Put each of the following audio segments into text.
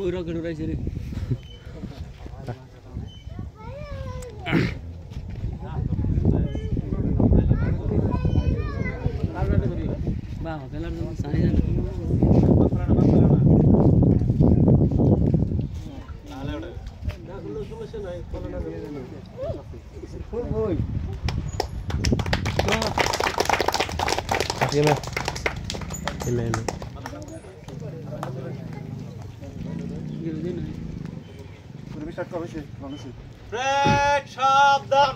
ওই রকেট উড়াইছে রে বাহ খেলার জন্য সানি জান Gimana? Gimana? Break সাবধান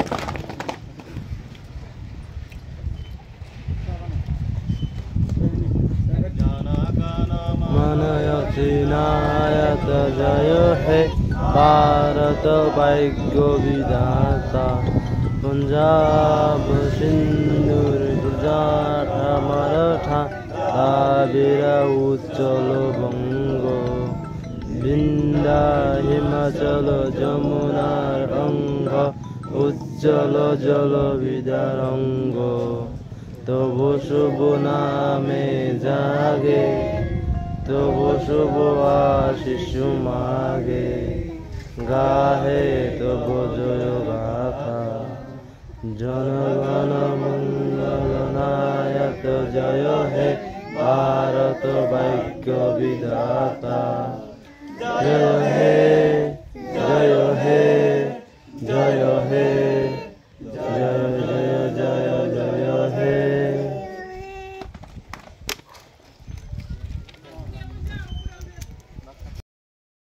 Manayatinaayat jayo he Bharat Bhaigyo Vidhata Punjab Sindur Gujarat Maratha Kavira Uchchalo Bango Binda Himachalo Jamunar Anga Uchchalo Jalo Vidarango তবু শুভ নামে জাগে তবু শুভ আশিস মাগে গাহে তবু জয় গাথা জনগণ মঙ্গল নায়ক জয় হে ভারত ভাগ্য বিধাতা জয় হে জয় হে জয় হে